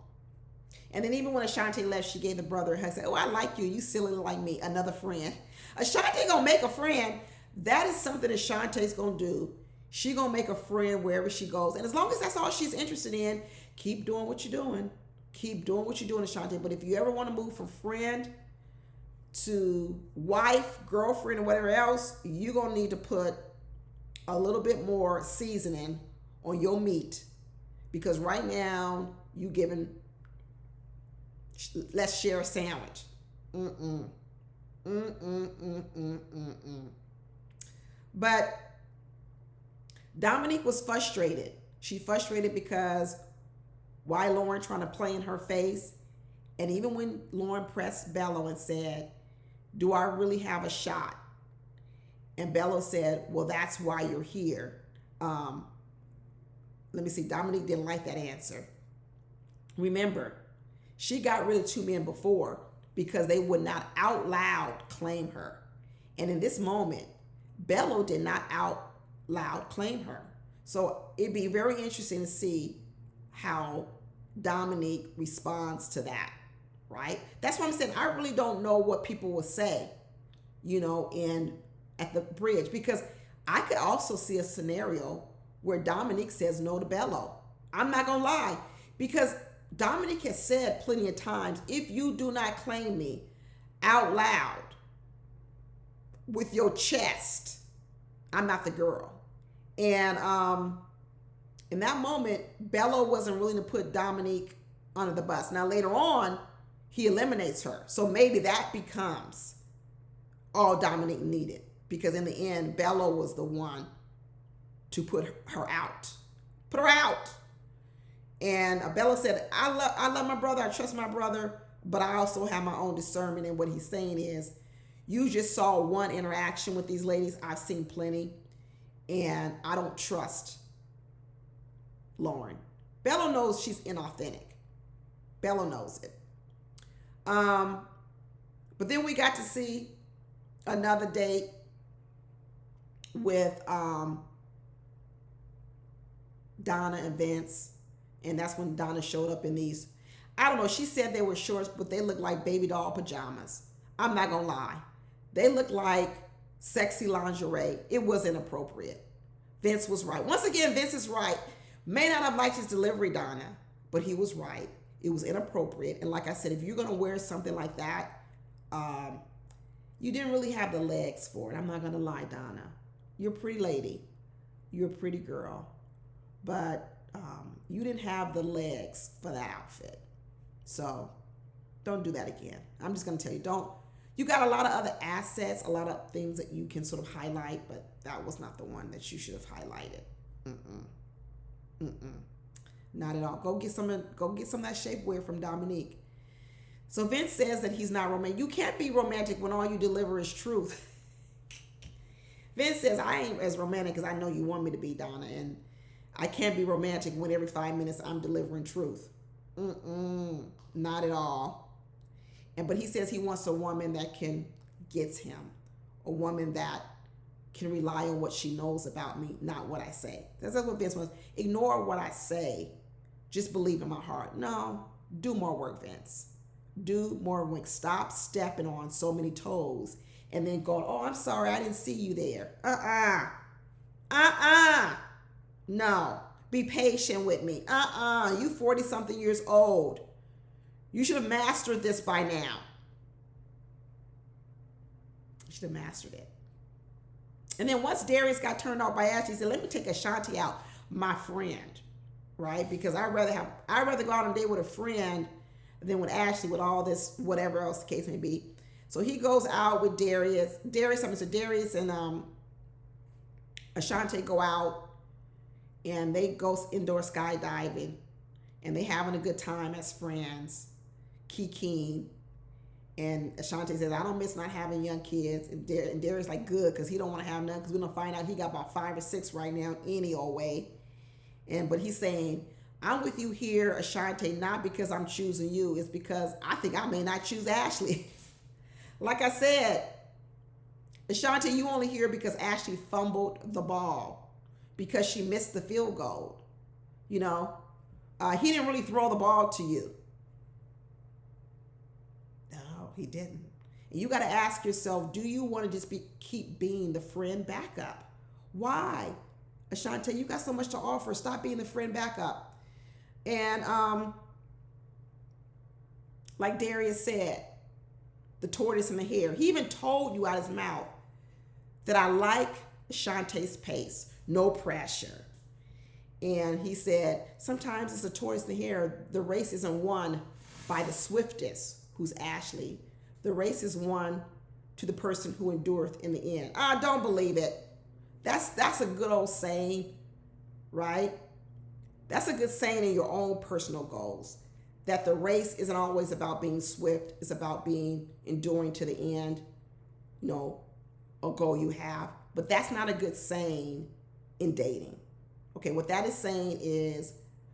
And then even when Ashanti left, she gave the brother a hug. Said, "Oh, I like you. You silly like me. Another friend." Ashanti gonna make a friend. That is something Ashanti's gonna do. She gonna make a friend wherever she goes. And as long as that's all she's interested in, keep doing what you're doing. Keep doing what you're doing, Ashanti. But if you ever want to move from friend to wife, girlfriend, or whatever else, you're gonna need to put a little bit more seasoning on your meat. Because right now, you giving, let's share a sandwich. But Dominique was frustrated. She frustrated because why Lauren trying to play in her face? And even when Lauren pressed Bellow and said, "Do I really have a shot?" And Bellow said, "Well, that's why you're here." Let me see. Dominique didn't like that answer. Remember, she got rid of 2 men before because they would not out loud claim her. And in this moment, Bellow did not out loud claim her. So it'd be very interesting to see how Dominique responds to that, right? That's what I'm saying. I really don't know what people will say, at the bridge, because I could also see a scenario where Dominique says no to Bellow. I'm not gonna lie, because Dominique has said plenty of times, if you do not claim me out loud with your chest, I'm not the girl. And in that moment, Bellow wasn't willing to put Dominique under the bus. Now later on, he eliminates her. So maybe that becomes all Dominique needed, because in the end, Bellow was the one to put her out. Put her out. And Bellow said, I love my brother, I trust my brother, but I also have my own discernment. And what he's saying is, you just saw one interaction with these ladies. I've seen plenty, and I don't trust Lauren. Bellow knows she's inauthentic. Bellow knows it. But then we got to see another date with Donna and Vince. And that's when Donna showed up in these, I don't know, she said they were shorts, but they looked like baby doll pajamas. I'm not gonna lie. They looked like sexy lingerie. It was inappropriate. Vince was right. Once again, Vince is right. May not have liked his delivery, Donna, but he was right. It was inappropriate. And like I said, if you're gonna wear something like that, you didn't really have the legs for it. I'm not gonna lie, Donna. You're a pretty lady. You're a pretty girl. But you didn't have the legs for that outfit. So don't do that again. I'm just going to tell you, don't. You got a lot of other assets, a lot of things that you can sort of highlight, but that was not the one that you should have highlighted. Not at all. Go get some of that shapewear from Dominique. So Vince says that he's not romantic. You can't be romantic when all you deliver is truth. Vince says, I ain't as romantic as I know you want me to be, Donna, and I can't be romantic when every 5 minutes I'm delivering truth. Not at all. But he says he wants a woman that gets him, a woman that can rely on what she knows about me, not what I say. That's what Vince wants. Ignore what I say. Just believe in my heart. No, do more work, Vince. Do more work. Stop stepping on so many toes and then going, "Oh, I'm sorry, I didn't see you there." No, be patient with me. You 40-something years old. You should have mastered this by now. You should have mastered it. And then once Darius got turned off by Ashley, he said, "Let me take Ashanti out, my friend," right? Because I'd rather go out on a date with a friend than with Ashley with all this, whatever else the case may be. So he goes out with Darius. Darius and Ashanti go out. And they go indoor skydiving, and they having a good time as friends, kikiing. And Ashanti says, "I don't miss not having young kids." And Darius like, good, because he don't want to have none, because we're going to find out he got about 5 or 6 right now any old way. But he's saying, "I'm with you here, Ashanti, not because I'm choosing you. It's because I think I may not choose Ashley." Like I said, Ashanti, you only here because Ashley fumbled the ball, because she missed the field goal. He didn't really throw the ball to you. he didn't. And you got to ask yourself, do you want to just keep being the friend backup? Why? Ashante, you got so much to offer. Stop being the friend backup. And like Darius said, the tortoise and the hare. He even told you out his mouth that I like Ashante's pace, no pressure. And he said, sometimes it's a tortoise and the hare. The race isn't won by the swiftest, who's Ashley. The race is won to the person who endureth in the end. I don't believe it. That's a good old saying, right? That's a good saying in your own personal goals, that the race isn't always about being swift. It's about being enduring to the end, you know, a goal you have. But that's not a good saying in dating. Okay, what that is saying is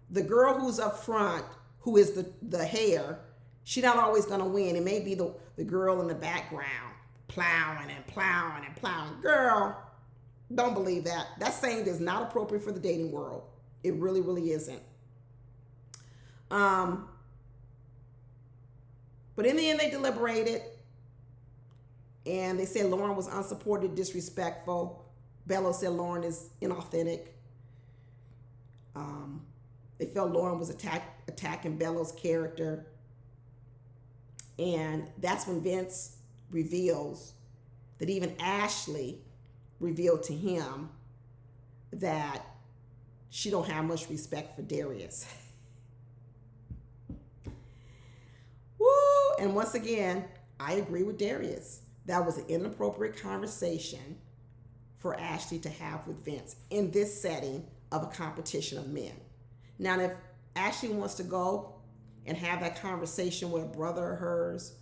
the girl who's up front, who is the hare, she's not always going to win. It may be the girl in the background plowing and plowing and plowing. Girl, don't believe that. That saying is not appropriate for the dating world. It really, really isn't. But in the end, they deliberated. And they said Lauren was unsupported, disrespectful. Bellow said Lauren is inauthentic. They felt Lauren was attacking Bellow's character. And that's when Vince reveals that even Ashley revealed to him that she don't have much respect for Darius. Woo! And once again, I agree with Darius. That was an inappropriate conversation for Ashley to have with Vince in this setting of a competition of men. Now, if Ashley wants to go and have that conversation with a brother of hers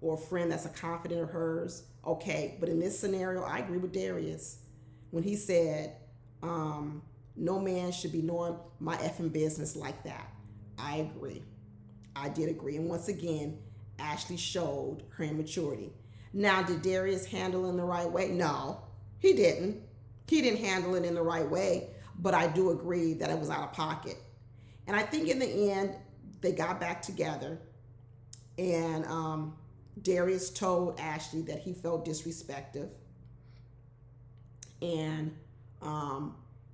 or a friend that's a confidant of hers, okay. But in this scenario, I agree with Darius when he said, no man should be knowing my effing business like that. I agree. I did agree. And once again, Ashley showed her immaturity. Now, did Darius handle it in the right way? No, he didn't. He didn't handle it in the right way, but I do agree that it was out of pocket. And I think in the end, they got back together, and Darius told Ashley that he felt disrespected. And,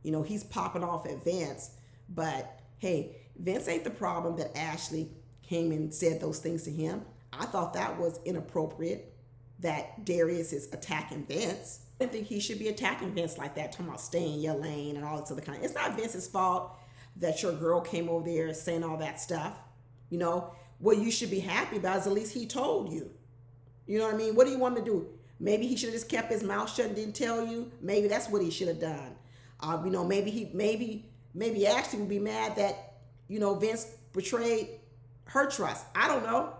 you know, he's popping off at Vince, but hey, Vince ain't the problem that Ashley came and said those things to him. I thought that was inappropriate that Darius is attacking Vince. I didn't think he should be attacking Vince like that, talking about stay in your lane and all this other kind. It's not Vince's fault that your girl came over there saying all that stuff. You know, what you should be happy about is at least he told you. You know what I mean? What do you want him to do? Maybe he should have just kept his mouth shut and didn't tell you. Maybe that's what he should have done. You know, maybe Ashley would be mad that, you know, Vince betrayed her trust. I don't know.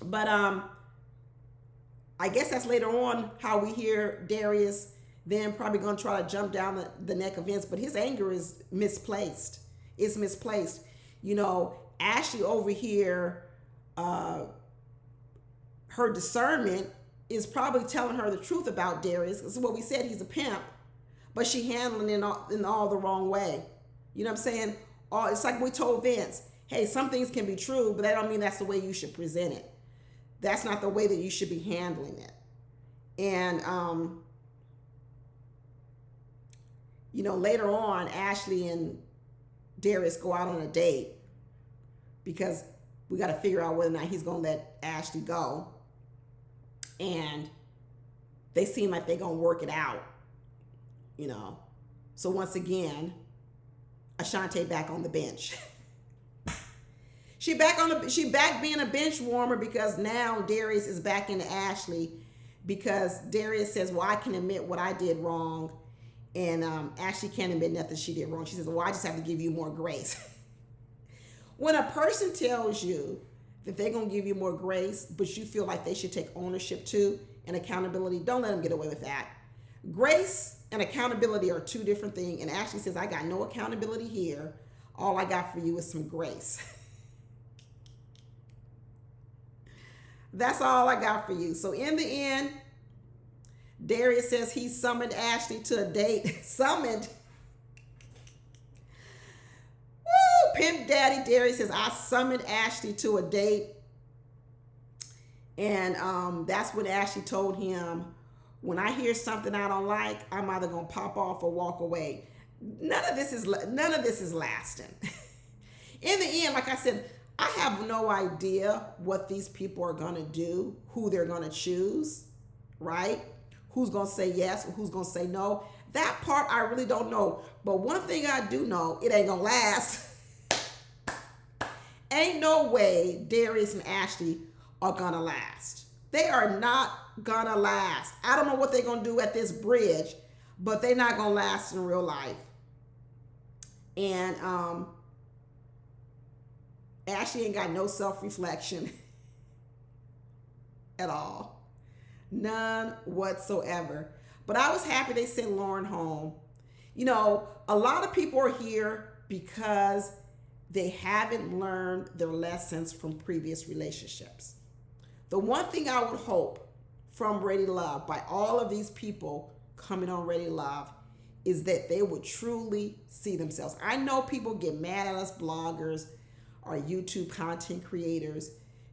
But I guess that's later on how we hear Darius then probably going to try to jump down the neck of Vince. But his anger is misplaced. It's misplaced. You know, Ashley over here, her discernment is probably telling her the truth about Darius. This is what we said, he's a pimp. But she handling it in all the wrong way. You know what I'm saying? It's like we told Vince, hey, some things can be true, but that don't mean that's the way you should present it. That's not the way that you should be handling it. And, you know, later on, Ashley and Darius go out on a date because we got to figure out whether or not he's going to let Ashley go. And they seem like they're going to work it out, you know. So once again, Ashante back on the bench. She back being a bench warmer because now Darius is back into Ashley because Darius says, well, I can admit what I did wrong. And Ashley can't admit nothing she did wrong. She says, well, I just have to give you more grace. When a person tells you that they're going to give you more grace, but you feel like they should take ownership too and accountability, don't let them get away with that. Grace and accountability are two different things. And Ashley says, I got no accountability here. All I got for you is some grace. That's all I got for you. So in the end, Darius says he summoned Ashley to a date. Summoned. Woo! Pimp Daddy Darius says, I summoned Ashley to a date. And that's when Ashley told him, when I hear something I don't like, I'm either gonna pop off or walk away. None of this is lasting. In the end, like I said, I have no idea what these people are gonna do, who they're gonna choose, right? Who's gonna say yes or who's gonna say no. That part I really don't know. But one thing I do know, it ain't gonna last. Ain't no way Darius and Ashley are gonna last. They are not gonna last. I don't know what they're gonna do at this bridge, but they're not gonna last in real life. And Ashley ain't got no self-reflection at all. None whatsoever. But I was happy they sent Lauren home. You know, a lot of people are here because they haven't learned their lessons from previous relationships. The one thing I would hope from Ready to Love, by all of these people coming on Ready to Love, is that they would truly see themselves. I know people get mad at us bloggers or YouTube content creators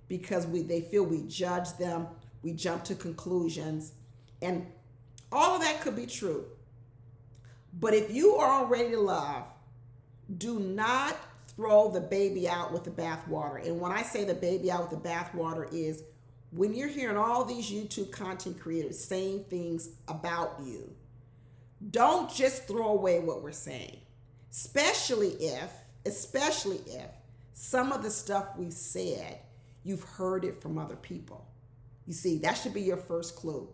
because they feel we judge them, we jump to conclusions, and all of that could be true. But if you are on Ready to Love, do not throw the baby out with the bathwater. And when I say the baby out with the bathwater is when you're hearing all these YouTube content creators saying things about you, don't just throw away what we're saying, especially if some of the stuff we've said, you've heard it from other people. You see, that should be your first clue.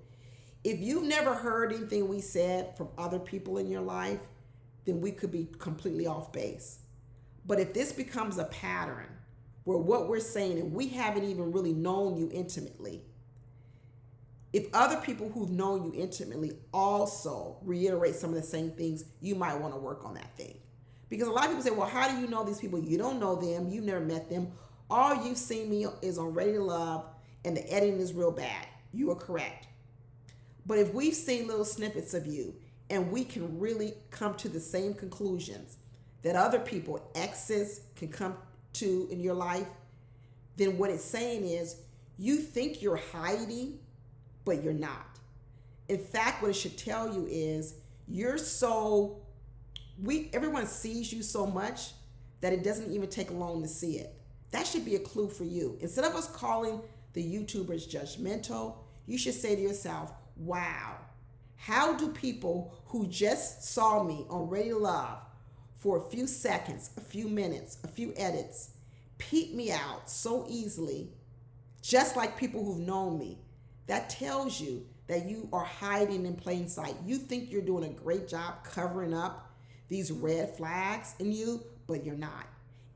If you've never heard anything we said from other people in your life, then we could be completely off base. But if this becomes a pattern where what we're saying, and we haven't even really known you intimately, if other people who've known you intimately also reiterate some of the same things, you might want to work on that thing. Because a lot of people say, well, how do you know these people? You don't know them. You've never met them. All you've seen me is on Ready to Love, and the editing is real bad. You are correct. But if we've seen little snippets of you, and we can really come to the same conclusions that other people, exes, can come to in your life, then what it's saying is you think you're hiding, but you're not. In fact, what it should tell you is everyone sees you so much that it doesn't even take long to see it. That should be a clue for you. Instead of us calling the YouTubers judgmental, you should say to yourself, wow, how do people who just saw me on Ready to Love for a few seconds, a few minutes, a few edits, peep me out so easily, just like people who've known me? That tells you that you are hiding in plain sight. You think you're doing a great job covering up these red flags in you, but you're not.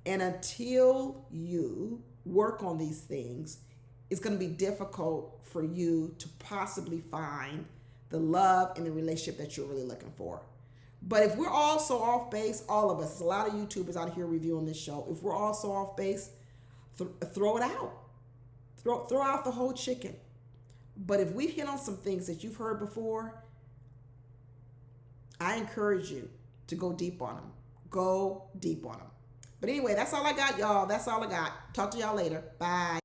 And until you work on these things, it's going to be difficult for you to possibly find the love and the relationship that you're really looking for. But if we're all so off base, all of us, there's a lot of YouTubers out here reviewing this show. If we're all so off base, throw it out. Throw out the whole chicken. But if we hit on some things that you've heard before, I encourage you to go deep on them. Go deep on them. But anyway, that's all I got, y'all. That's all I got. Talk to y'all later. Bye.